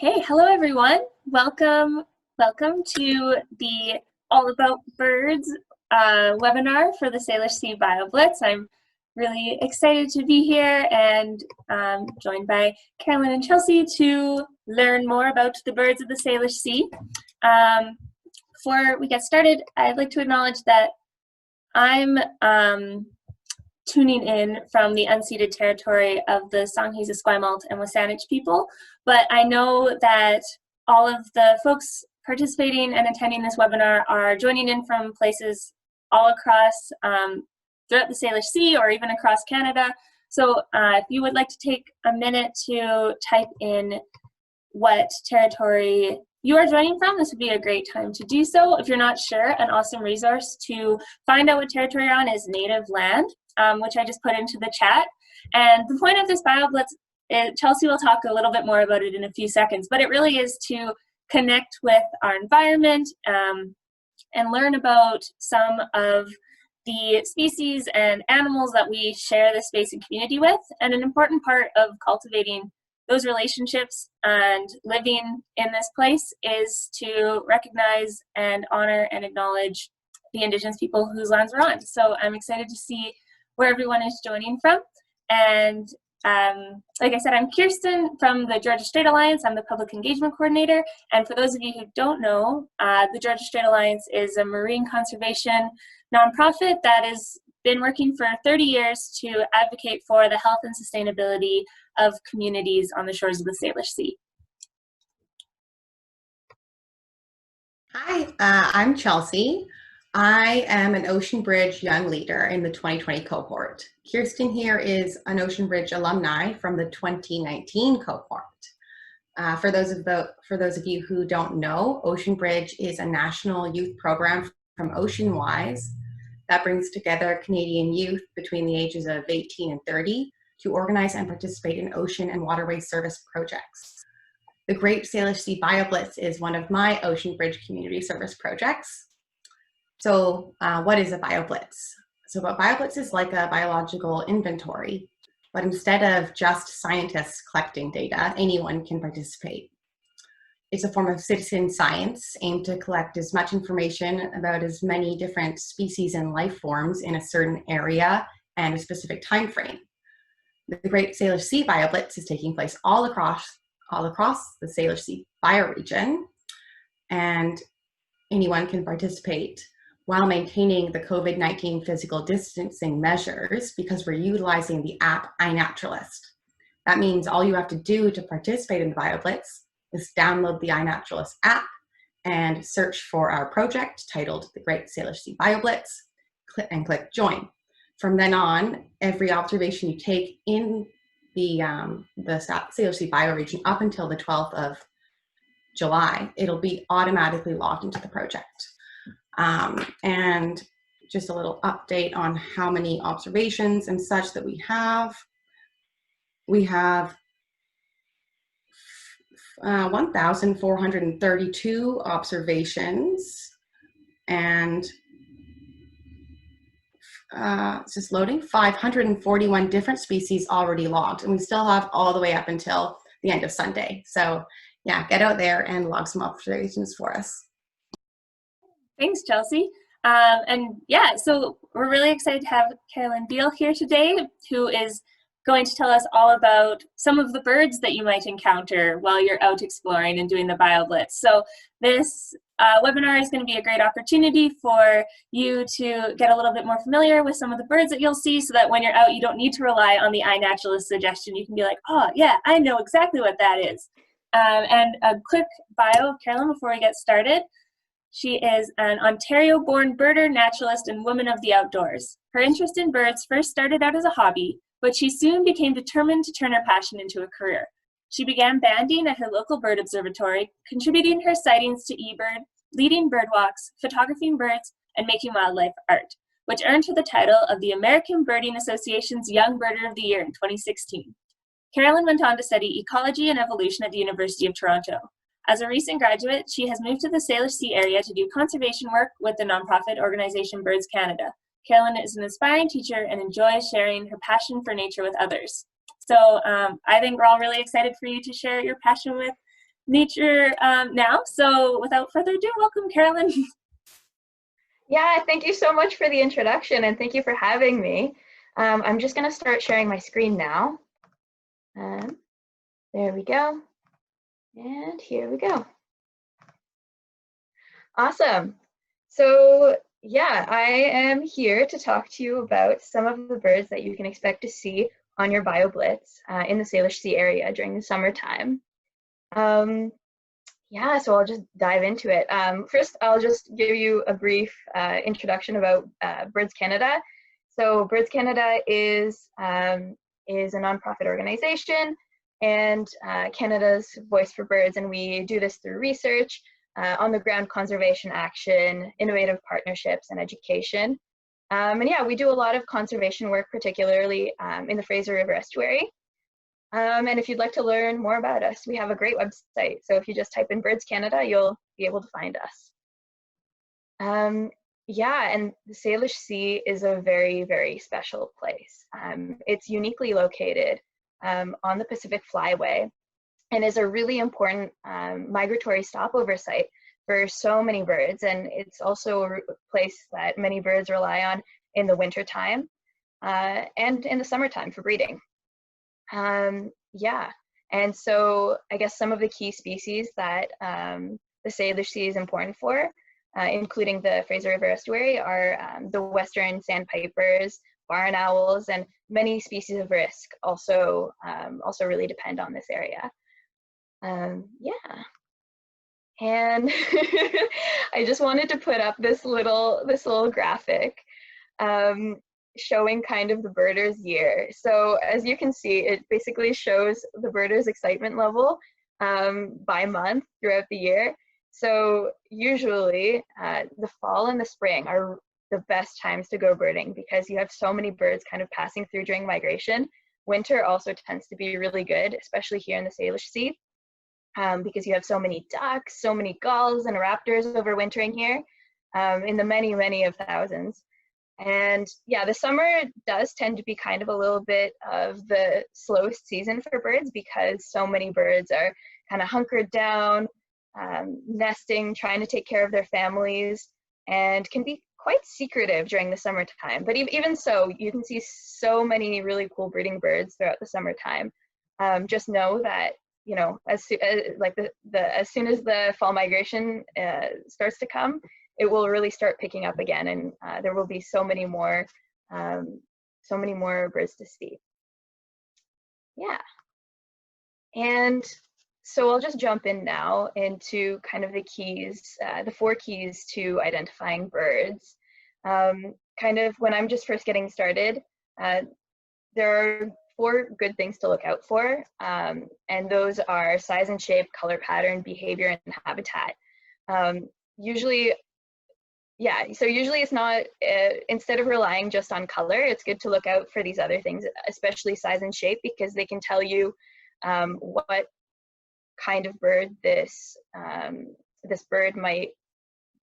Okay, hello everyone. Welcome to the All About Birds webinar for the Salish Sea BioBlitz. I'm really excited to be here and joined by Carolyn and Chelsea to learn more about the birds of the Salish Sea. Before we get started, I'd like to acknowledge that I'm tuning in from the unceded territory of the Songhees, Esquimalt, and Wasanich people, but I know that all of the folks participating and attending this webinar are joining in from places all across throughout the Salish Sea or even across Canada. So if you would like to take a minute to type in what territory you are joining from, this would be a great time to do so. If you're not sure, an awesome resource to find out what territory you're on is native land, which I just put into the chat. And the point of this BioBlitz, Chelsea will talk a little bit more about it in a few seconds, but it really is to connect with our environment and learn about some of the species and animals that we share this space and community with. And an important part of cultivating those relationships and living in this place is to recognize and honor and acknowledge the Indigenous people whose lands we're on. So I'm excited to see where everyone is joining from. And like I said, I'm Kirsten from the Georgia Strait Alliance. I'm the Public Engagement Coordinator. And for those of you who don't know, the Georgia Strait Alliance is a marine conservation nonprofit that has been working for 30 years to advocate for the health and sustainability of communities on the shores of the Salish Sea. Hi, I'm Chelsea. I am an Ocean Bridge Young Leader in the 2020 cohort. Kirsten here is an Ocean Bridge alumni from the 2019 cohort. For those of you who don't know, Ocean Bridge is a national youth program from OceanWise that brings together Canadian youth between the ages of 18 and 30 to organize and participate in ocean and waterway service projects. The Great Salish Sea BioBlitz is one of my Ocean Bridge community service projects. So what is a BioBlitz? So a BioBlitz is like a biological inventory, but instead of just scientists collecting data, anyone can participate. It's a form of citizen science aimed to collect as much information about as many different species and life forms in a certain area and a specific time frame. The Great Salish Sea BioBlitz is taking place all across the Salish Sea bioregion, and anyone can participate while maintaining the COVID-19 physical distancing measures because we're utilizing the app iNaturalist. That means all you have to do to participate in the BioBlitz is download the iNaturalist app and search for our project titled the Great Salish Sea BioBlitz and click join. From then on, every observation you take in the Salish Sea bioregion up until the 12th of July, it'll be automatically logged into the project. And just a little update on how many observations and such that we have. We have 1,432 observations, and it's just loading, 541 different species already logged, and we still have all the way up until the end of Sunday. So yeah, get out there and log some observations for us. Thanks, Chelsea. And yeah, so we're really excited to have Carolyn Biel here today, who is going to tell us all about some of the birds that you might encounter while you're out exploring and doing the BioBlitz. So this webinar is going to be a great opportunity for you to get a little bit more familiar with some of the birds that you'll see so that when you're out, you don't need to rely on the iNaturalist suggestion. You can be like, oh yeah, I know exactly what that is. And a quick bio of Carolyn before we get started. She is an Ontario-born birder, naturalist, and woman of the outdoors. Her interest in birds first started out as a hobby, but she soon became determined to turn her passion into a career. She began banding at her local bird observatory, contributing her sightings to eBird, leading bird walks, photographing birds, and making wildlife art, which earned her the title of the American Birding Association's Young Birder of the Year in 2016. Carolyn went on to study ecology and evolution at the University of Toronto. As a recent graduate, she has moved to the Salish Sea area to do conservation work with the nonprofit organization Birds Canada. Carolyn is an inspiring teacher and enjoys sharing her passion for nature with others. So I think we're all really excited for you to share your passion with nature now. So without further ado, welcome, Carolyn. Yeah, thank you so much for the introduction and thank you for having me. I'm just going to start sharing my screen now. There we go. And here we go. Awesome. So yeah, I am here to talk to you about some of the birds that you can expect to see on your BioBlitz in the Salish Sea area during the summertime. Yeah, so I'll just dive into it. First, I'll just give you a brief introduction about Birds Canada. So Birds Canada is a nonprofit organization and Canada's voice for birds, and we do this through research, on-the-ground conservation action, innovative partnerships, and education. And yeah, we do a lot of conservation work, particularly in the Fraser River Estuary. And if you'd like to learn more about us, we have a great website. So if you just type in Birds Canada, you'll be able to find us. Yeah, and the Salish Sea is a very, very special place. It's uniquely located on the Pacific Flyway and is a really important migratory stopover site for so many birds. And it's also a place that many birds rely on in the wintertime and in the summertime for breeding. Yeah, and so I guess some of the key species that the Salish Sea is important for, including the Fraser River Estuary, are the western sandpipers, barn owls, and many species of risk also really depend on this area. Yeah, and I just wanted to put up this little graphic. Showing kind of the birders' year. So as you can see, it basically shows the birders' excitement level by month throughout the year. So usually the fall and the spring are the best times to go birding because you have so many birds kind of passing through during migration. Winter also tends to be really good, especially here in the Salish Sea, because you have so many ducks, so many gulls and raptors overwintering here in the many, many of thousands. And yeah, the summer does tend to be kind of a little bit of the slowest season for birds because so many birds are kind of hunkered down, nesting, trying to take care of their families, and can be quite secretive during the summertime. But even so, you can see so many really cool breeding birds throughout the summertime. Just know that, you know, as soon as the fall migration starts to come, it will really start picking up again, and there will be so many more birds to see. Yeah, and so I'll just jump in now into kind of the keys, the 4 keys to identifying birds. Kind of when I'm just first getting started, there are 4 good things to look out for, and those are size and shape, color pattern, behavior, and habitat. Usually it's not, instead of relying just on color, it's good to look out for these other things, especially size and shape, because they can tell you what kind of bird this bird might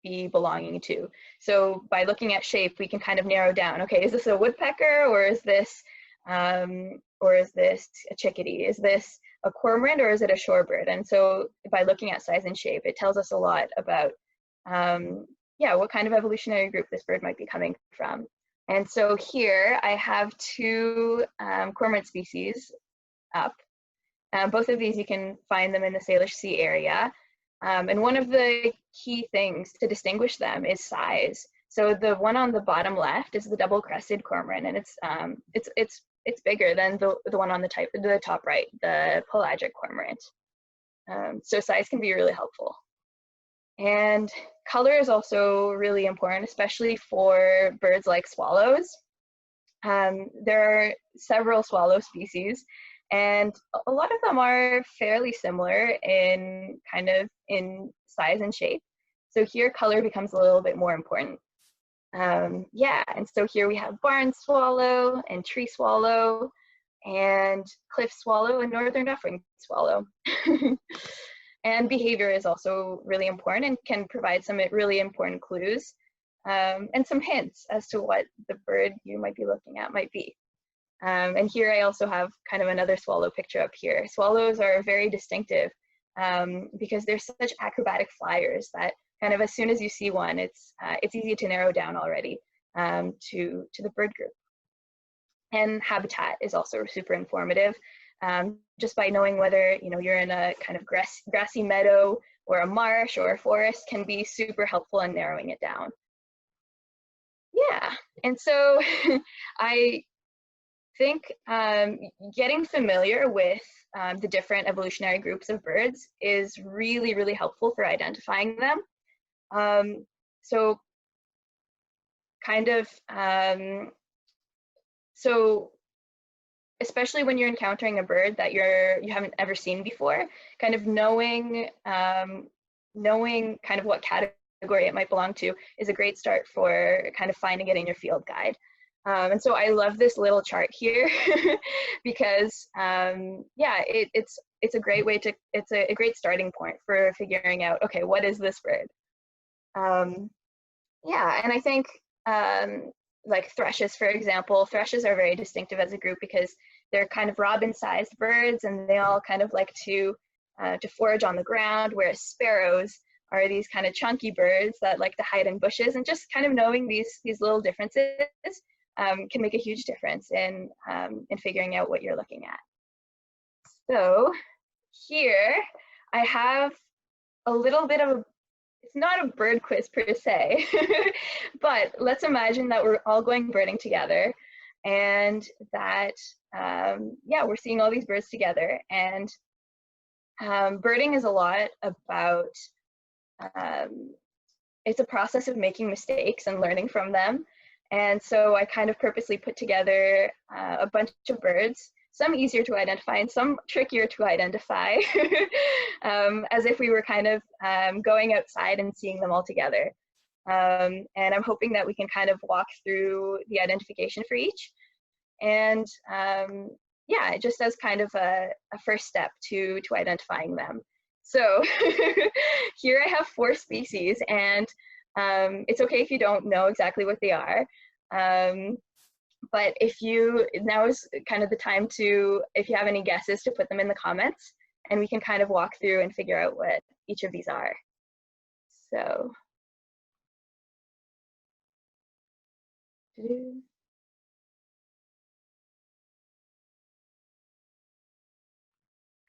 be belonging to. So by looking at shape, we can kind of narrow down, okay, is this a woodpecker, or is this a chickadee? Is this a cormorant, or is it a shorebird? And so by looking at size and shape, it tells us a lot about what kind of evolutionary group this bird might be coming from. And so here I have 2 cormorant species up. Both of these, you can find them in the Salish Sea area. And one of the key things to distinguish them is size. So the one on the bottom left is the double-crested cormorant, and it's bigger than the one on the top right, the pelagic cormorant. So size can be really helpful. And color is also really important, especially for birds like swallows. There are several swallow species, and a lot of them are fairly similar in size and shape. So here color becomes a little bit more important. Yeah, and so here we have barn swallow and tree swallow and cliff swallow and northern duck-winged swallow. And behavior is also really important and can provide some really important clues and some hints as to what the bird you might be looking at might be. And here I also have kind of another swallow picture up here. Swallows are very distinctive because they're such acrobatic flyers that kind of as soon as you see one, it's easy to narrow down already to the bird group. And habitat is also super informative. Just by knowing whether you're in a kind of grassy meadow or a marsh or a forest can be super helpful in narrowing it down. Yeah, and so I think getting familiar with the different evolutionary groups of birds is really, really helpful for identifying them. So kind of, so especially when you're encountering a bird that you haven't ever seen before, kind of knowing kind of what category it might belong to is a great start for kind of finding it in your field guide. And so I love this little chart here because yeah, it's a great way to, it's a great starting point for figuring out, okay, what is this bird? Yeah, and I think like thrushes, for example, thrushes are very distinctive as a group because they're kind of robin-sized birds and they all kind of like to forage on the ground, whereas sparrows are these kind of chunky birds that like to hide in bushes. And just kind of knowing these little differences can make a huge difference in figuring out what you're looking at. So here I have a little bit of it's not a bird quiz per se, but let's imagine that we're all going birding together and that, yeah, we're seeing all these birds together. And birding is a lot about, it's a process of making mistakes and learning from them. And so I kind of purposely put together a bunch of birds, some easier to identify and some trickier to identify, as if we were kind of going outside and seeing them all together. And I'm hoping that we can kind of walk through the identification for each. And yeah, just as kind of a first step to identifying them. So here I have 4 species, and it's okay if you don't know exactly what they are. But now is kind of the time to, if you have any guesses, to put them in the comments, and we can kind of walk through and figure out what each of these are. So.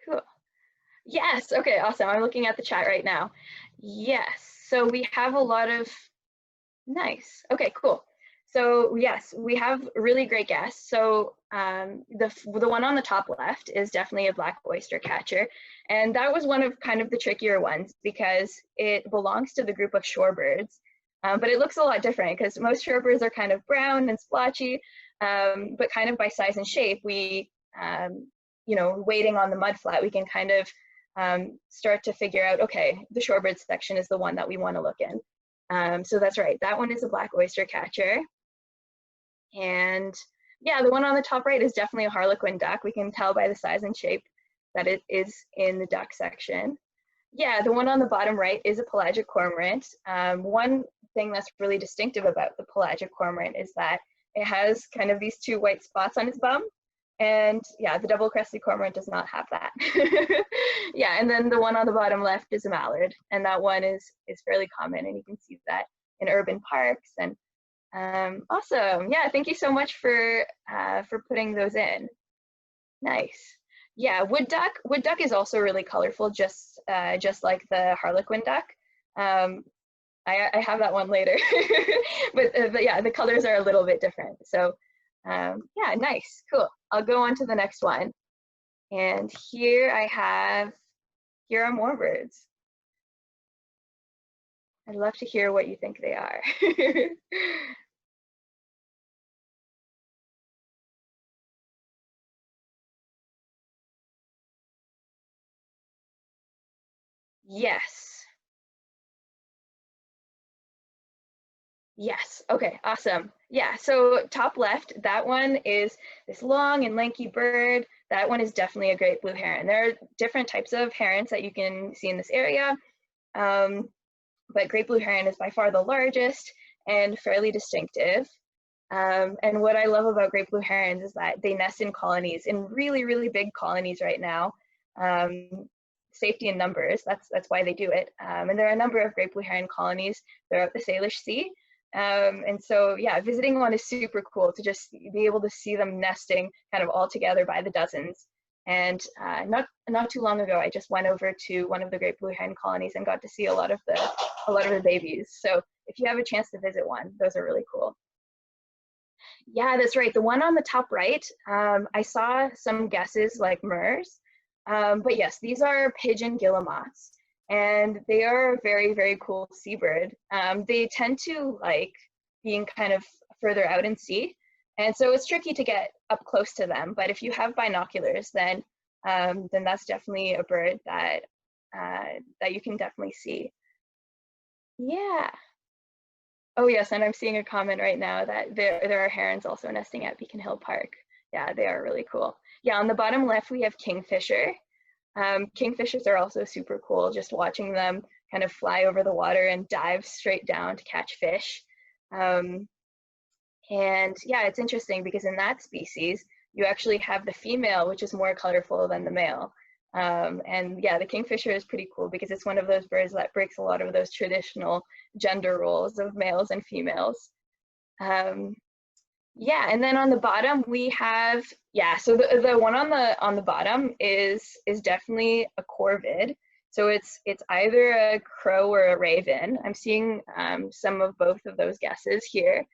Cool. Yes, okay, awesome. I'm looking at the chat right now. Yes, so we have a lot of, nice. Okay, cool. So yes, we have really great guests. So the one on the top left is definitely a black oyster catcher. And that was one of kind of the trickier ones because it belongs to the group of shorebirds. But it looks a lot different because most shorebirds are kind of brown and splotchy, but kind of by size and shape, we, waiting on the mudflat, we can kind of start to figure out, okay, the shorebird section is the one that we want to look in. So that's right, that one is a black oyster catcher. And yeah, the one on the top right is definitely a harlequin duck. We can tell by the size and shape that it is in the duck section. Yeah, the one on the bottom right is a pelagic cormorant. One thing that's really distinctive about the pelagic cormorant is that it has kind of these 2 white spots on its bum. And yeah, the double-crested cormorant does not have that. Yeah, and then the one on the bottom left is a mallard, and that one is fairly common, and you can see that in urban parks. And awesome, yeah, thank you so much for putting those in. Nice. Yeah, wood duck is also really colorful, just like the harlequin duck. I have that one later, but yeah, the colors are a little bit different. So yeah, nice, cool. I'll go on to the next one. And here are more birds. I'd love to hear what you think they are. Yes. Yes, okay, awesome. Yeah, so top left, that one is this long and lanky bird. That one is definitely a great blue heron. There are different types of herons that you can see in this area, but great blue heron is by far the largest and fairly distinctive. And what I love about great blue herons is that they nest in colonies, in really, really big colonies right now. safety in numbers. That's why they do it. And there are a number of great blue heron colonies throughout the Salish Sea. And so, yeah, visiting one is super cool to just be able to see them nesting kind of all together by the dozens. And not too long ago, I just went over to one of the great blue heron colonies and got to see a lot of the babies. So if you have a chance to visit one, those are really cool. Yeah, that's right. The one on the top right, I saw some guesses like Marsh, but yes, these are pigeon guillemots, and they are a very, very cool seabird. They tend to like being kind of further out in sea, and so it's tricky to get up close to them. But if you have binoculars, then that's definitely a bird that that you can definitely see. Yeah. Oh yes, and I'm seeing a comment right now that there are herons also nesting at Beacon Hill Park. Yeah, they are really cool. Yeah, on the bottom left we have kingfisher. Kingfishers are also super cool, just watching them kind of fly over the water and dive straight down to catch fish. And yeah, it's interesting because in that species, you actually have the female, which is more colorful than the male. And yeah, the kingfisher is pretty cool because it's one of those birds that breaks a lot of those traditional gender roles of males and females. Yeah, and then on the bottom we have, yeah, so the one on the bottom is definitely a corvid. So it's either a crow or a raven. I'm seeing some of both of those guesses here.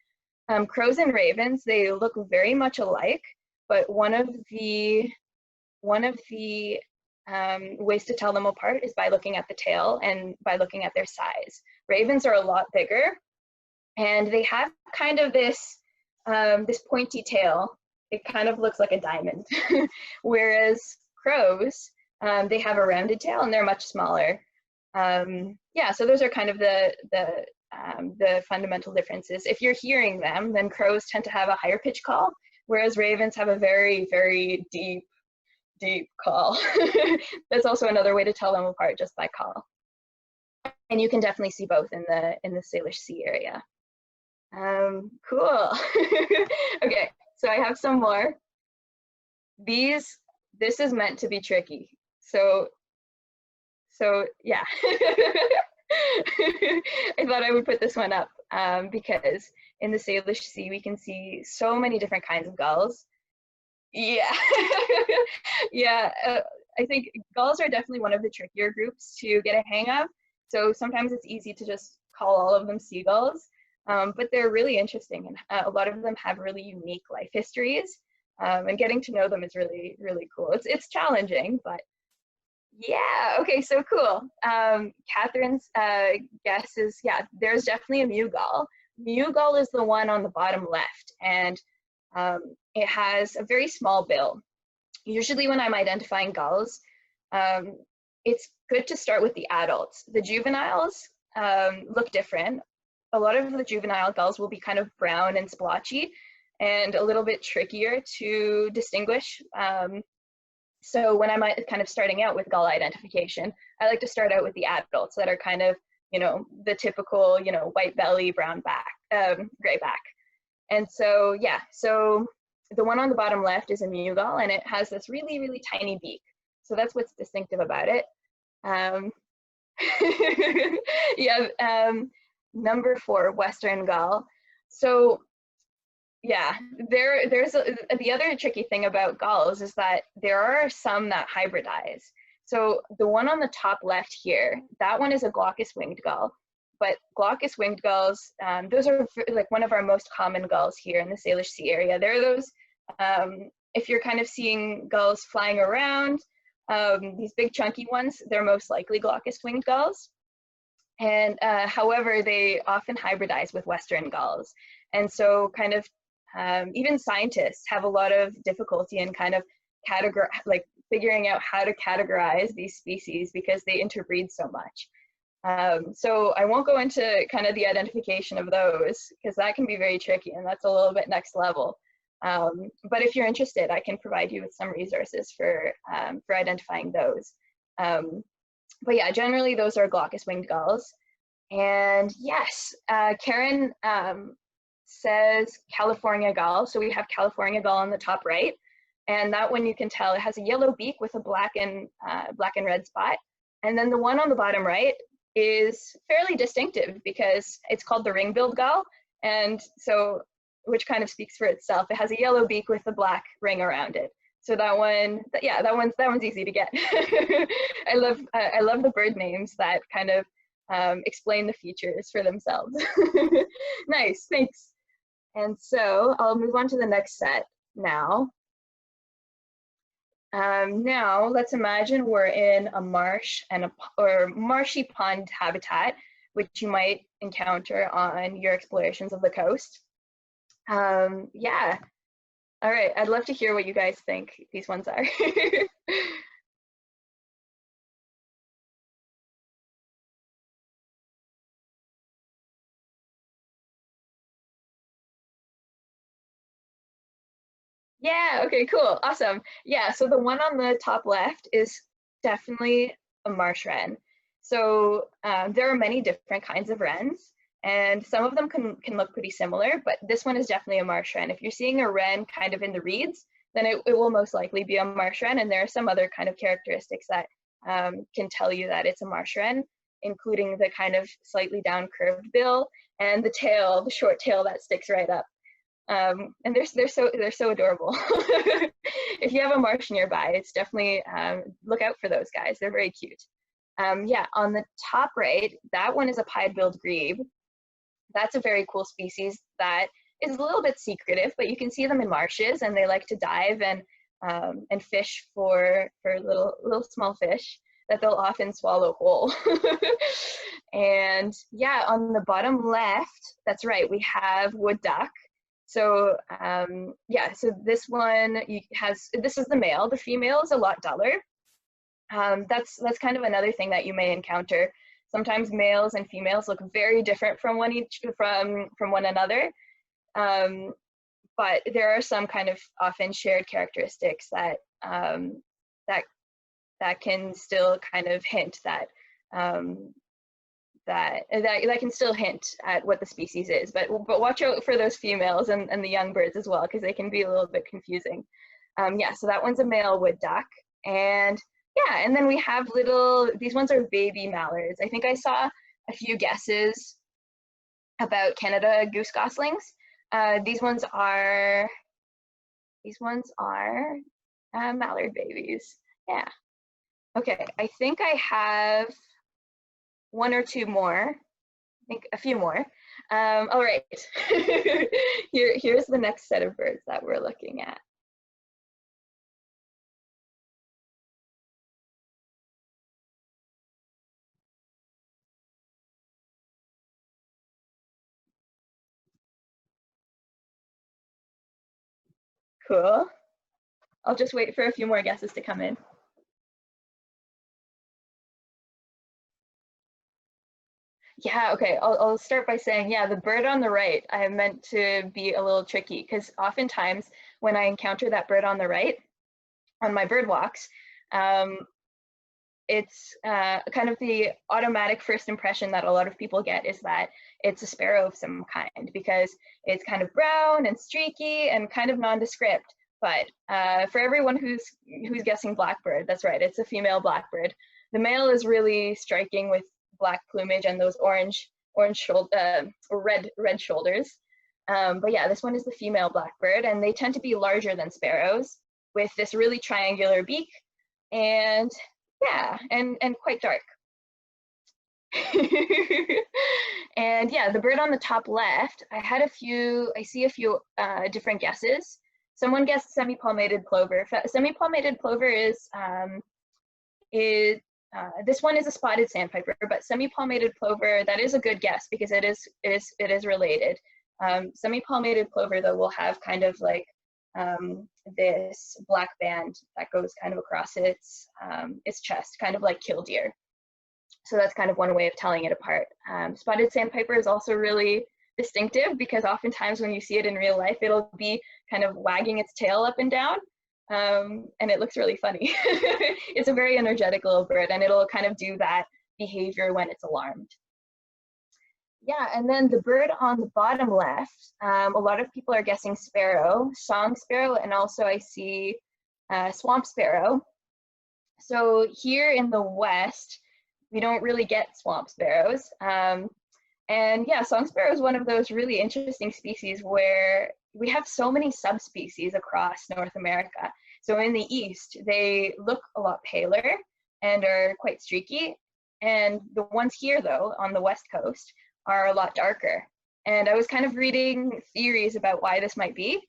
Crows and ravens, they look very much alike, but one of the ways to tell them apart is by looking at the tail and by looking at their size. Ravens are a lot bigger, and they have kind of this this pointy tail. It kind of looks like a diamond, whereas crows, they have a rounded tail and they're much smaller. Yeah, so those are kind of the fundamental differences. If you're hearing them, then crows tend to have a higher pitch call, whereas ravens have a very, very deep call. That's also another way to tell them apart, just by call. And you can definitely see both in the Salish Sea area. Cool. Okay, so I have some more. This is meant to be tricky. So yeah. I thought I would put this one up because in the Salish Sea we can see so many different kinds of gulls. Yeah. Yeah, I think gulls are definitely one of the trickier groups to get a hang of. So sometimes it's easy to just call all of them seagulls, but they're really interesting, and a lot of them have really unique life histories, and getting to know them is really, really cool. It's challenging, but yeah, okay, so cool. Catherine's guess is, yeah, there's definitely a mew gull. Mew gull is the one on the bottom left, and it has a very small bill. Usually when I'm identifying gulls, it's good to start with the adults. The juveniles look different. A lot of the juvenile gulls will be kind of brown and splotchy and a little bit trickier to distinguish. So when I'm kind of starting out with gull identification, I like to start out with the adults that are kind of, you know, the typical, you know, white belly, brown back, gray back. And so, yeah, so the one on the bottom left is a mew gull, and it has this really, really tiny beak. So that's what's distinctive about it. Yeah, number 4, western gull. So yeah, there's the other tricky thing about gulls is that there are some that hybridize. So the one on the top left here, that one is a glaucous winged gull. But glaucous winged gulls, those are like one of our most common gulls here in the Salish Sea area. They're those, if you're kind of seeing gulls flying around, these big chunky ones, they're most likely glaucous winged gulls. And however, they often hybridize with western gulls. And so kind of even scientists have a lot of difficulty in kind of figuring out how to categorize these species because they interbreed so much. So I won't go into kind of the identification of those because that can be very tricky, and that's a little bit next level. But if you're interested, I can provide you with some resources for identifying those. But yeah, generally those are glaucous winged gulls. And yes, Karen says California gull. So we have California gull on the top right, and that one you can tell it has a yellow beak with a black and red spot. And then the one on the bottom right is fairly distinctive because it's called the ring-billed gull, and so, which kind of speaks for itself. It has a yellow beak with a black ring around it. So that one, yeah, that one's easy to get. I love the bird names that kind of explain the features for themselves. Nice, thanks. And so I'll move on to the next set now. Now let's imagine we're in a marsh or marshy pond habitat, which you might encounter on your explorations of the coast. Yeah. All right, I'd love to hear what you guys think these ones are. Yeah, okay, cool, awesome. Yeah, so the one on the top left is definitely a marsh wren. So there are many different kinds of wrens, and some of them can look pretty similar, but this one is definitely a marsh wren. If you're seeing a wren kind of in the reeds, then it will most likely be a marsh wren, and there are some other kind of characteristics that can tell you that it's a marsh wren, including the kind of slightly down curved bill and the tail, the short tail that sticks right up. And they're so adorable. If you have a marsh nearby, it's definitely look out for those guys. They're very cute. Yeah, on the top right, that one is a pied-billed grebe. That's a very cool species that is a little bit secretive, but you can see them in marshes, and they like to dive and fish for little small fish that they'll often swallow whole. And yeah, on the bottom left, that's right, we have wood duck. So yeah, so this one this is the male. The female is a lot duller. That's kind of another thing that you may encounter. Sometimes males and females look very different from one another, but there are some kind of often shared characteristics that that can still kind of hint that that can still hint at what the species is, but watch out for those females and the young birds as well, because they can be a little bit confusing. Yeah, so that one's a male wood duck, and yeah, and then we have these ones are baby mallards. I think I saw a few guesses about Canada goose goslings. These ones are mallard babies. Yeah. Okay, I think I have one or two more. I think a few more. All right. Here's the next set of birds that we're looking at. Cool. I'll just wait for a few more guesses to come in. Yeah, okay, I'll start by saying, yeah, the bird on the right, I meant to be a little tricky, because oftentimes when I encounter that bird on the right, on my bird walks, it's kind of the automatic first impression that a lot of people get is that it's a sparrow of some kind, because it's kind of brown and streaky and kind of nondescript. But for everyone who's guessing blackbird, that's right, it's a female blackbird. The male is really striking with black plumage and those red shoulders. But yeah, this one is the female blackbird, and they tend to be larger than sparrows with this really triangular beak, and yeah, and quite dark. And yeah, the bird on the top left, I see a few different guesses. Someone guessed semi-palmated plover. Semi-palmated plover this one is a spotted sandpiper, but semi-palmated plover, that is a good guess because it is related. Semi-palmated plover though will have kind of like this black band that goes kind of across its chest, kind of like killdeer. So that's kind of one way of telling it apart. Spotted sandpiper is also really distinctive because oftentimes when you see it in real life, it'll be kind of wagging its tail up and down. And it looks really funny. It's a very energetic little bird, and it'll kind of do that behavior when it's alarmed. Yeah, and then the bird on the bottom left, a lot of people are guessing sparrow, song sparrow, and also I see swamp sparrow. So here in the West, we don't really get swamp sparrows. And yeah, song sparrow is one of those really interesting species where we have so many subspecies across North America. So in the east, they look a lot paler and are quite streaky. And the ones here, though, on the west coast, are a lot darker. And I was kind of reading theories about why this might be.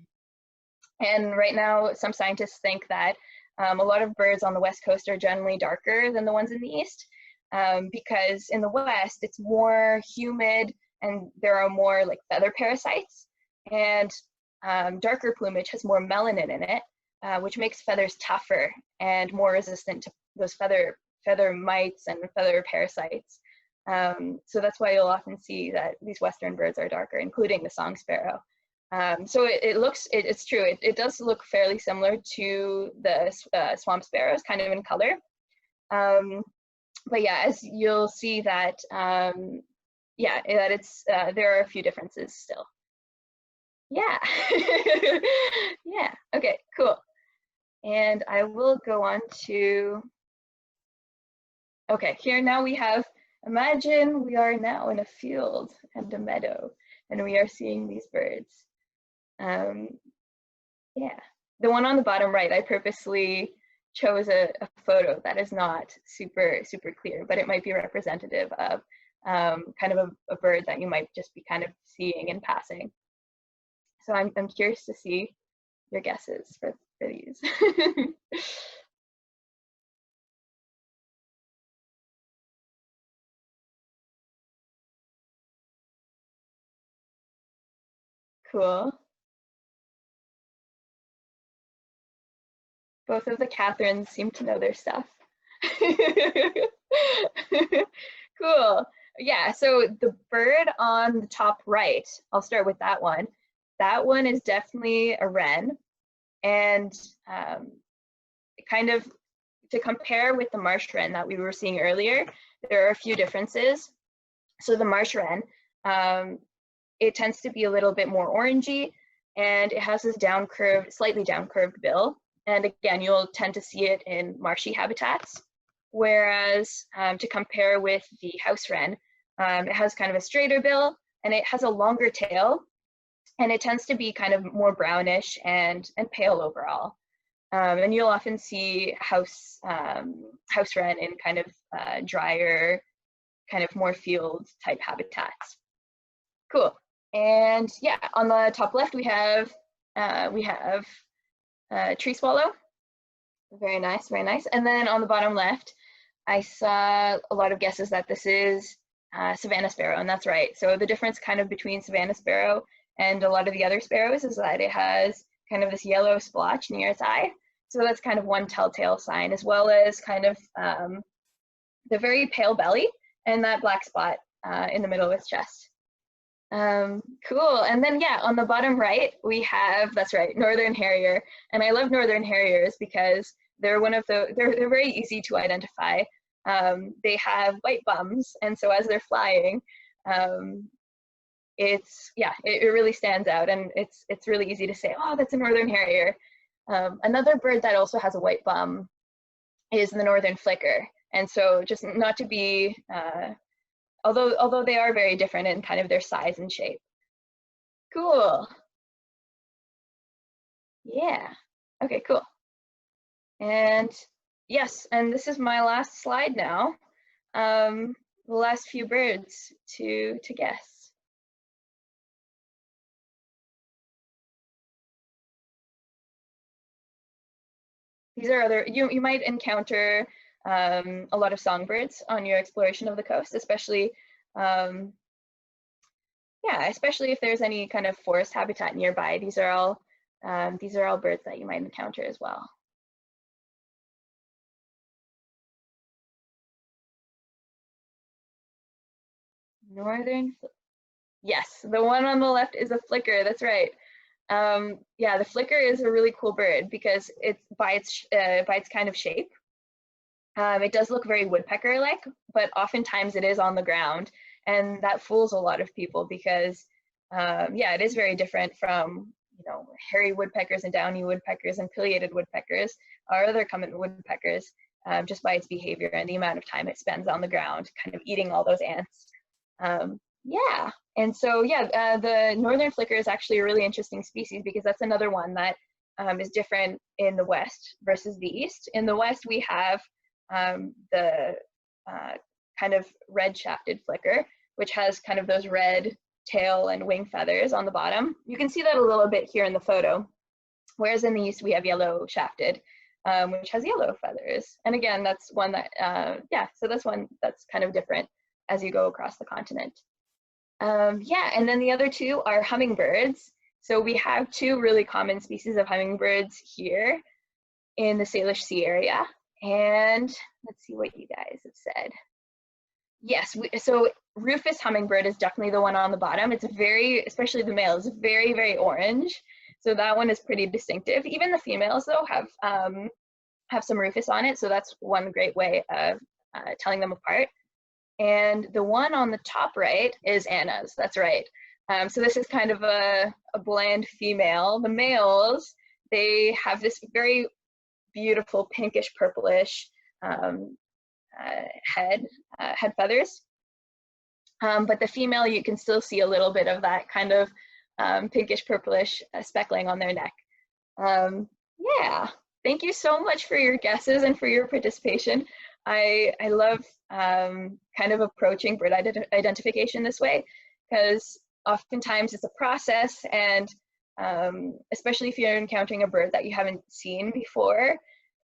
And right now, some scientists think that a lot of birds on the west coast are generally darker than the ones in the east, because in the west, it's more humid and there are more like feather parasites. And darker plumage has more melanin in it, which makes feathers tougher and more resistant to those feather mites and feather parasites. So that's why you'll often see that these western birds are darker, including the song sparrow. So it's true, it does look fairly similar to the swamp sparrows, kind of in color. But yeah, as you'll see that, yeah, that it's, there are a few differences still. Yeah, yeah, okay, cool. And I will go on to, okay, here now we have, imagine we are now in a field and a meadow, and we are seeing these birds. Yeah, the one on the bottom right, I purposely chose a photo that is not super clear, but it might be representative of kind of a bird that you might just be kind of seeing in passing. So I'm curious to see your guesses for these. Cool. Both of the Catherines seem to know their stuff. Cool. Yeah, so the bird on the top right, I'll start with that one. That one is definitely a wren. And kind of to compare with the marsh wren that we were seeing earlier, there are a few differences. So the marsh wren, it tends to be a little bit more orangey, and it has this slightly down-curved bill. And again, you'll tend to see it in marshy habitats. Whereas to compare with the house wren, it has kind of a straighter bill, and it has a longer tail, and it tends to be kind of more brownish and pale overall. And you'll often see house wren in kind of drier, kind of more field type habitats. Cool. And yeah, on the top left we have tree swallow. Very nice, very nice. And then on the bottom left, I saw a lot of guesses that this is Savannah sparrow, and that's right. So the difference kind of between Savannah sparrow and a lot of the other sparrows is that it has kind of this yellow splotch near its eye. So that's kind of one telltale sign, as well as kind of the very pale belly and that black spot in the middle of its chest. Cool. And then yeah, on the bottom right, we have, that's right, northern harrier. And I love northern harriers because they're they're very easy to identify. They have white bums, and so as they're flying, it really stands out, and it's really easy to say, oh, that's a northern harrier. Another bird that also has a white bum is the northern flicker. And so just not to be, although they are very different in kind of their size and shape. Cool. Yeah, okay, cool. And yes, and this is my last slide now. The last few birds to guess. These are other, you might encounter a lot of songbirds on your exploration of the coast, especially, especially if there's any kind of forest habitat nearby. These are all birds that you might encounter as well. Northern, yes, the one on the left is a flicker, that's right. Yeah, the flicker is a really cool bird because it's by its kind of shape. It does look very woodpecker-like, but oftentimes it is on the ground, and that fools a lot of people because, yeah, it is very different from, hairy woodpeckers and downy woodpeckers and pileated woodpeckers, or other common woodpeckers. just by its behavior and the amount of time it spends on the ground, kind of eating all those ants. Yeah, and so yeah, the northern flicker is actually a really interesting species because that's another one that is different in the west versus the east. In the west, we have the kind of red-shafted flicker, which has kind of those red tail and wing feathers on the bottom. You can see that a little bit here in the photo, whereas in the east we have yellow-shafted, which has yellow feathers. And again, that's one that, yeah, so that's one that's kind of different as you go across the continent. Yeah, and then the other two are hummingbirds. So we have two really common species of hummingbirds here in the Salish Sea area. And let's see what you guys have said. Yes, so rufous hummingbird is definitely the one on the bottom. It's very, especially the male, is very, very orange. So that one is pretty distinctive. Even the females, though, have some rufous on it. So that's one great way of telling them apart. And the one on the top right is Anna's. That's right. So this is kind of a bland female. The males, they have this very beautiful pinkish purplish head feathers. But the female, you can still see a little bit of that kind of pinkish purplish speckling on their neck. Yeah, thank you so much for your guesses and for your participation. I love kind of approaching bird identification this way, because oftentimes it's a process, and especially if you're encountering a bird that you haven't seen before,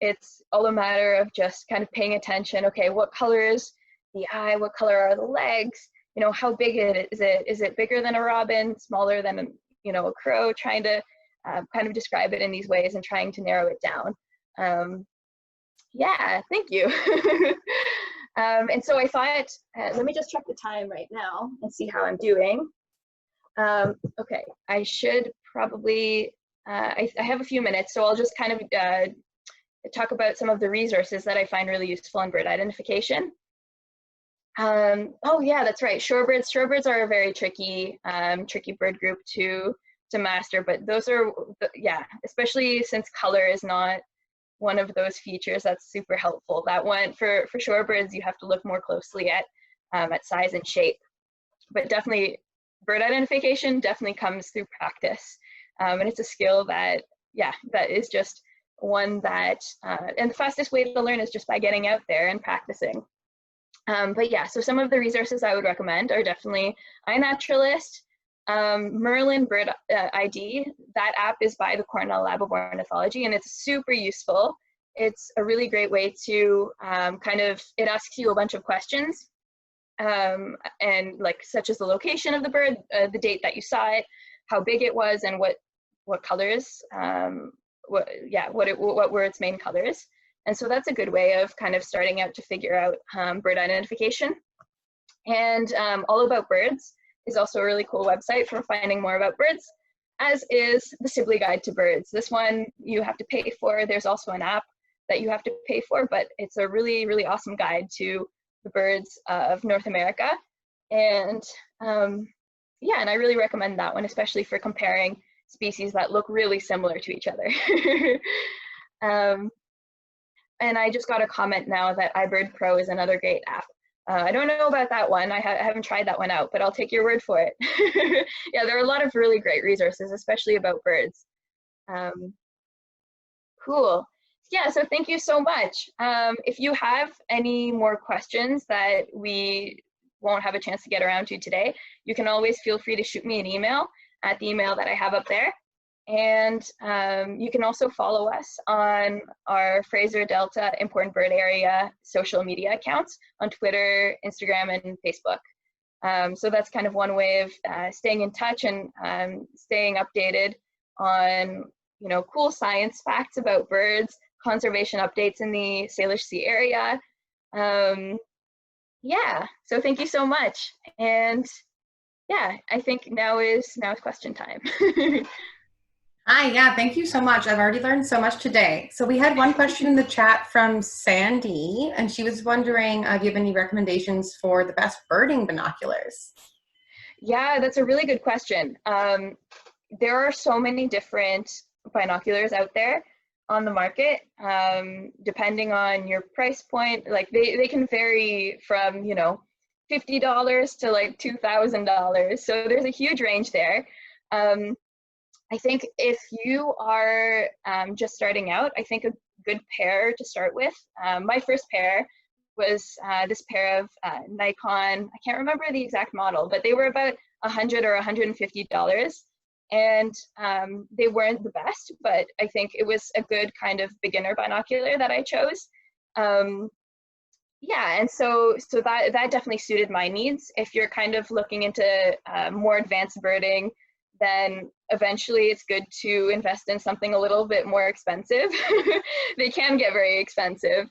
it's all a matter of just kind of paying attention. Okay, what color is the eye? What color are the legs? You know, how big is it? Is it bigger than a robin, smaller than, you know, a crow? Trying to kind of describe it in these ways and trying to narrow it down. Yeah, thank you. And so I thought, let me just check the time right now and see how I'm doing. Okay, I should probably, I have a few minutes, so I'll just kind of talk about some of the resources that I find really useful in bird identification. Oh yeah, that's right, shorebirds. Shorebirds are a very tricky bird group to master, but those are, yeah, especially since color is not one of those features that's super helpful. That one, for shorebirds, you have to look more closely at size and shape. But definitely, bird identification definitely comes through practice. And it's a skill that, yeah, that is just one that, and the fastest way to learn is just by getting out there and practicing. But yeah, so some of the resources I would recommend are definitely iNaturalist, Merlin Bird ID. That app is by the Cornell Lab of Ornithology, and it's super useful. It's a really great way to kind of, it asks you a bunch of questions, and like such as the location of the bird, the date that you saw it, how big it was, and what colors, what were its main colors. And so that's a good way of kind of starting out to figure out bird identification. And All About Birds is also a really cool website for finding more about birds, as is the Sibley Guide to Birds. This one you have to pay for. There's also an app that you have to pay for, but it's a really, really awesome guide to the birds of North America. And yeah, and I really recommend that one, especially for comparing species that look really similar to each other. And I just got a comment now that iBird Pro is another great app. I don't know about that one. I haven't tried that one out, but I'll take your word for it. Yeah, there are a lot of really great resources, especially about birds. Cool. Yeah, so thank you so much. If you have any more questions that we won't have a chance to get around to today, you can always feel free to shoot me an email at the email that I have up there. And you can also follow us on our Fraser Delta Important Bird Area social media accounts on Twitter, Instagram, and Facebook. So that's kind of one way of staying in touch and staying updated on, you know, cool science facts about birds, conservation updates in the Salish Sea area. Yeah, so thank you so much. And yeah, I think now is question time. Hi, yeah, thank you so much. I've already learned so much today. So we had one question in the chat from Sandy, and she was wondering, do you have any recommendations for the best birding binoculars? Yeah, that's a really good question. There are so many different binoculars out there. on the market, depending on your price point. Like they can vary from, you know, $50 to like $2,000. So there's a huge range there. I think if you are just starting out, I think a good pair to start with. My first pair was this pair of Nikon, I can't remember the exact model, but they were about $100 or $150. And they weren't the best, but I think it was a good kind of beginner binocular that I chose. Yeah, and so that definitely suited my needs. If you're kind of looking into more advanced birding, then eventually it's good to invest in something a little bit more expensive. They can get very expensive.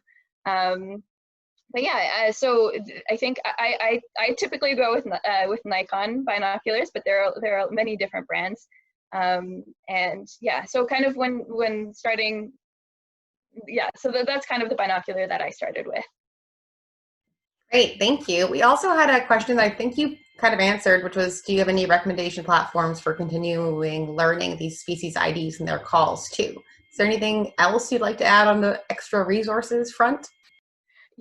But yeah, so I think I typically go with Nikon binoculars, but there are many different brands. And yeah, so kind of when starting, yeah, so that's kind of the binocular that I started with. Great, thank you. We also had a question that I think you kind of answered, which was, do you have any recommendation platforms for continuing learning these species IDs and their calls too? Is there anything else you'd like to add on the extra resources front?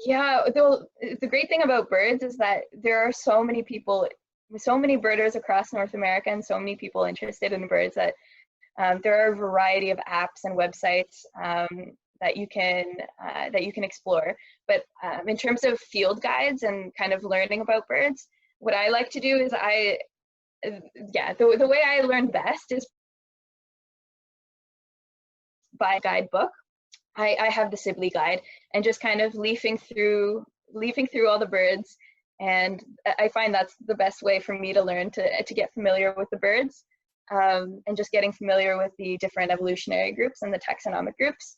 Yeah, the great thing about birds is that there are so many people, so many birders across North America, and so many people interested in birds that there are a variety of apps and websites that you can explore. But in terms of field guides and kind of learning about birds, what I like to do is the way I learn best is by a guidebook. I have the Sibley guide, and just kind of leafing through all the birds, and I find that's the best way for me to learn to get familiar with the birds, and just getting familiar with the different evolutionary groups and the taxonomic groups.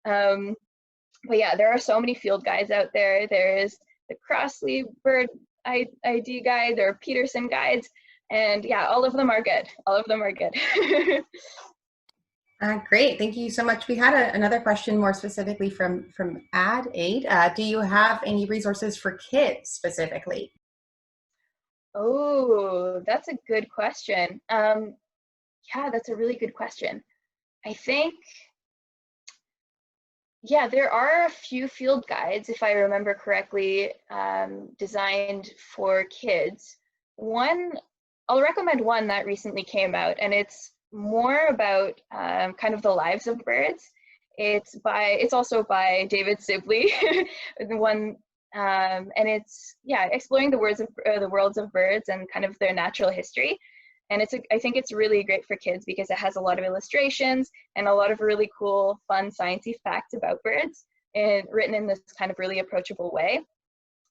But yeah, there are so many field guides out there. There is the Crossley Bird ID guide, there are Peterson guides, and yeah, all of them are good. All of them are good. Great, thank you so much. We had another question more specifically from Ad Aid. Do you have any resources for kids specifically? Oh, that's a good question. Yeah, that's a really good question. I think, yeah, there are a few field guides, if I remember correctly, designed for kids. I'll recommend one that recently came out, and it's more about kind of the lives of birds. It's also by David Sibley, the one, and it's, yeah, exploring the worlds of birds and kind of their natural history. And I think it's really great for kids because it has a lot of illustrations and a lot of really cool, fun, sciencey facts about birds, and written in this kind of really approachable way.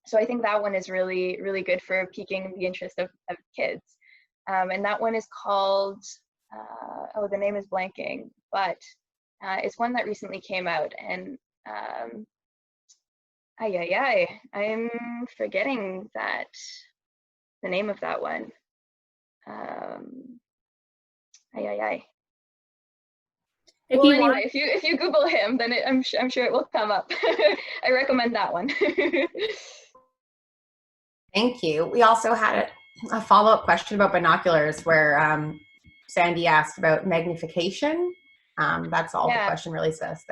So I think that one is really, really good for piquing the interest of kids. And that one is called, the name is blanking, but it's one that recently came out. And I'm forgetting the name of that one. If well, you anyway, want, if you Google him, then I'm sure it will come up. I recommend that one. Thank you. We also had a follow-up question about binoculars where Sandy asked about magnification. That's all the question really says.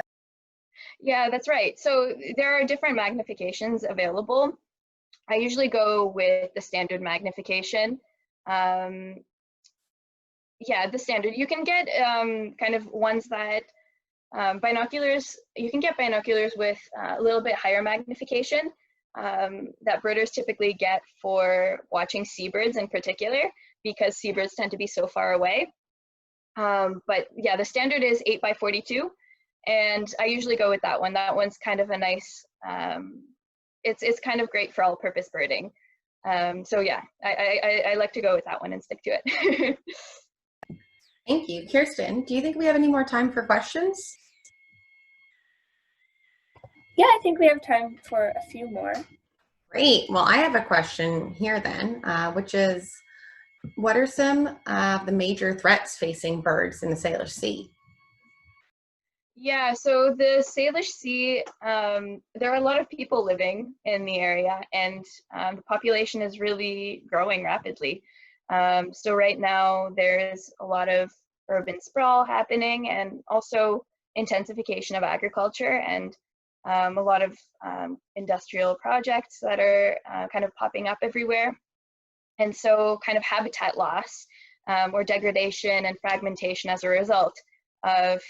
Yeah, that's right. So there are different magnifications available. I usually go with the standard magnification. Yeah, the standard. You can get kind of ones that binoculars, you can get binoculars with a little bit higher magnification that birders typically get for watching seabirds in particular, because seabirds tend to be so far away. But yeah, the standard is 8x42, and I usually go with that one. That one's kind of a nice, it's kind of great for all-purpose birding. So yeah, I like to go with that one and stick to it. Thank you. Kirsten, do you think we have any more time for questions? yeah, I think we have time for a few more. Great. Well, I have a question here then, which is, what are some of the major threats facing birds in the Salish Sea? Yeah, so the Salish Sea, there are a lot of people living in the area, and the population is really growing rapidly. So right now there's a lot of urban sprawl happening, and also intensification of agriculture and a lot of industrial projects that are kind of popping up everywhere. And so kind of habitat loss or degradation and fragmentation as a result of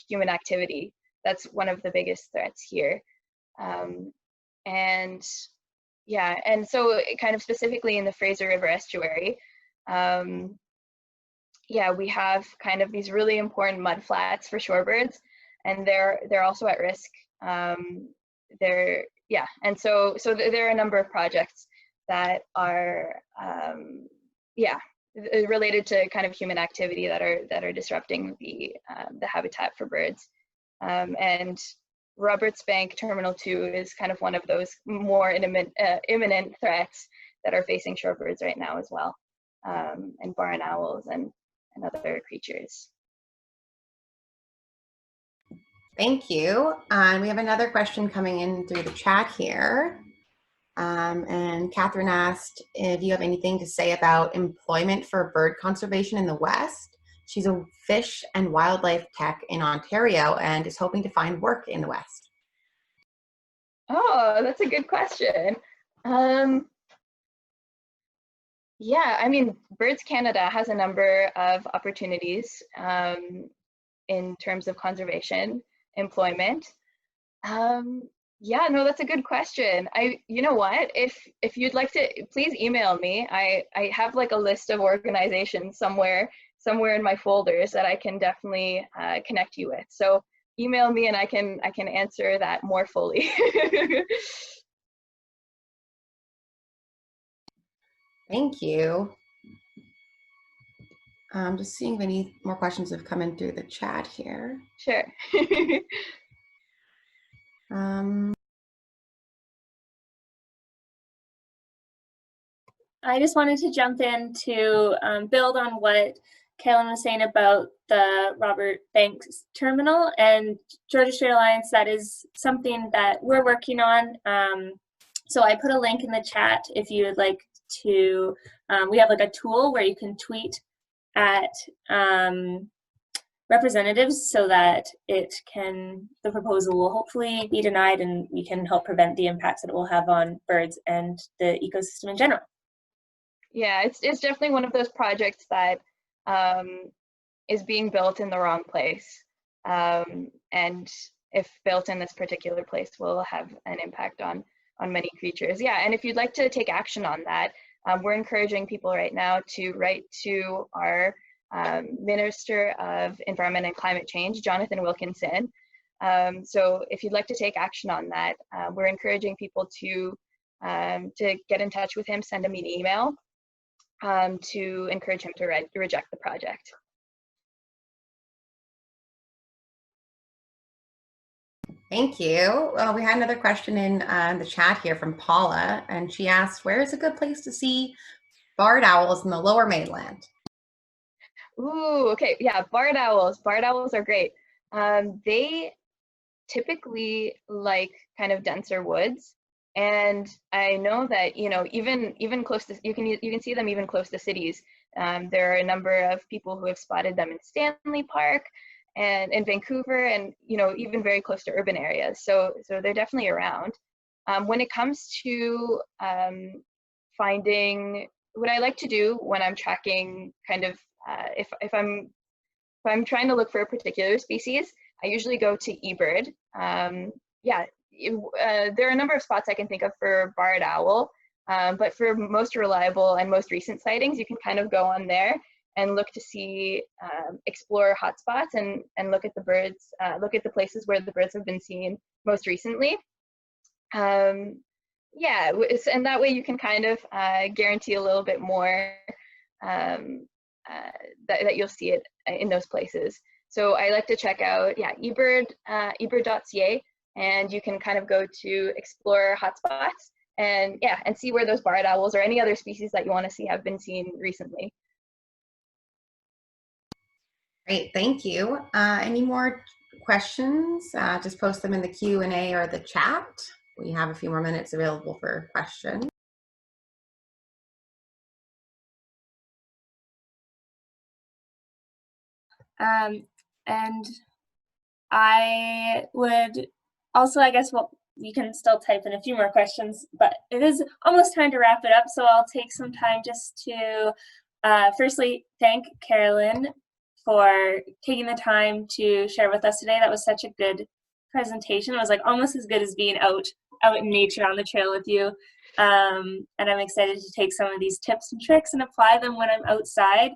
human activity. That's one of the biggest threats here. And yeah, and so kind of specifically in the Fraser River estuary, yeah, we have kind of these really important mud flats for shorebirds, and they're also at risk. Yeah, and so there are a number of projects that are yeah, related to kind of human activity that are disrupting the habitat for birds. And Roberts Bank Terminal 2 is kind of one of those more imminent threats that are facing shorebirds right now as well, and barn owls and other creatures. Thank you. And we have another question coming in through the chat here. And Catherine asked if you have anything to say about employment for bird conservation in the West. She's a fish and wildlife tech in Ontario and is hoping to find work in the West. Oh, that's a good question. Yeah, I mean, Birds Canada has a number of opportunities in terms of conservation employment. Yeah, no, that's a good question. You know what? If you'd like to, please email me. I have like a list of organizations somewhere in my folders that I can definitely connect you with. So email me and I can answer that more fully. Thank you. I'm just seeing if any more questions have come in through the chat here. Sure. I just wanted to jump in to build on what Kaylin was saying about the Robert Banks terminal and Georgia Strait Alliance. That is something that we're working on. So I put a link in the chat if you would like to. We have like a tool where you can tweet at representatives so that the proposal will hopefully be denied and we can help prevent the impacts that it will have on birds and the ecosystem in general. Yeah, it's definitely one of those projects that is being built in the wrong place. And if built in this particular place, will have an impact on many creatures. Yeah, and if you'd like to take action on that, we're encouraging people right now to write to our Minister of Environment and Climate Change, Jonathan Wilkinson. So if you'd like to take action on that, we're encouraging people to get in touch with him, send him an email to encourage him to reject the project. Thank you. Well, we had another question in the chat here from Paula, and she asked, where is a good place to see barred owls in the Lower Mainland? Ooh, okay, yeah, barred owls. Barred owls are great. They typically like kind of denser woods, and I know that even close to you can see them even close to cities. There are a number of people who have spotted them in Stanley Park and in Vancouver, and even very close to urban areas. So they're definitely around. When it comes to finding, what I like to do when I'm tracking kind of if I'm trying to look for a particular species, I usually go to eBird. Yeah, there are a number of spots I can think of for barred owl, but for most reliable and most recent sightings, you can kind of go on there and look to see, explore hotspots and look at the birds, look at the places where the birds have been seen most recently. Yeah, and that way you can kind of guarantee a little bit more that you'll see it in those places. So I like to check out, yeah, eBird, eBird.ca, and you can kind of go to explore hotspots and yeah, and see where those barred owls or any other species that you want to see have been seen recently. Great, thank you. Any more questions? Just post them in the Q&A or the chat. We have a few more minutes available for questions. And I would also, I guess, well, you can still type in a few more questions, but it is almost time to wrap it up. So I'll take some time just to firstly thank Carolyn for taking the time to share with us today. That was such a good presentation. It was like almost as good as being out in nature on the trail with you. And I'm excited to take some of these tips and tricks and apply them when I'm outside.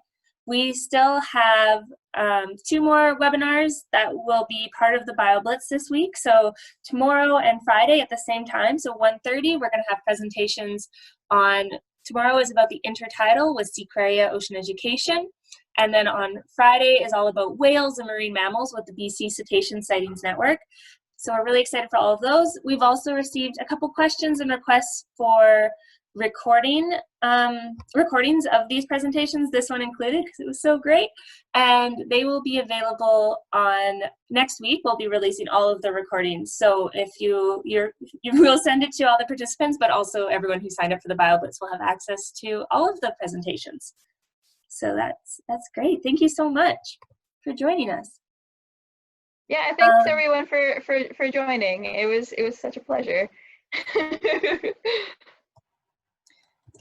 We still have 2 more webinars that will be part of the BioBlitz this week. So tomorrow and Friday at the same time. So 1:30, we're going to have presentations on, tomorrow is about the intertidal with Sequaria Ocean Education. And then on Friday is all about whales and marine mammals with the BC Cetacean Sightings Network. So we're really excited for all of those. We've also received a couple questions and requests for recordings of these presentations, this one included because it was so great, and they will be available on next week. We'll be releasing all of the recordings, so if you will send it to all the participants, but also everyone who signed up for the BioBlitz will have access to all of the presentations. So that's great. Thank you so much for joining us. Yeah, thanks everyone for joining. It was such a pleasure.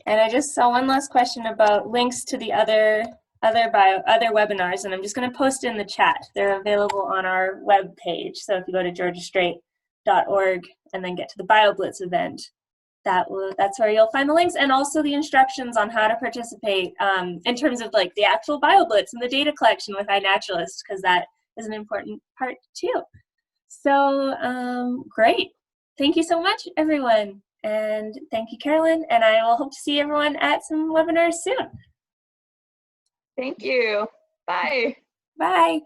And I just saw one last question about links to the other webinars, and I'm just going to post in the chat. They're available on our web page. So if you go to georgiastrait.org and then get to the BioBlitz event, that's where you'll find the links, and also the instructions on how to participate in terms of like the actual BioBlitz and the data collection with iNaturalist, because that is an important part too. So great. Thank you so much, everyone. And thank you, Carolyn. And I will hope to see everyone at some webinars soon. Thank you. Bye. Bye.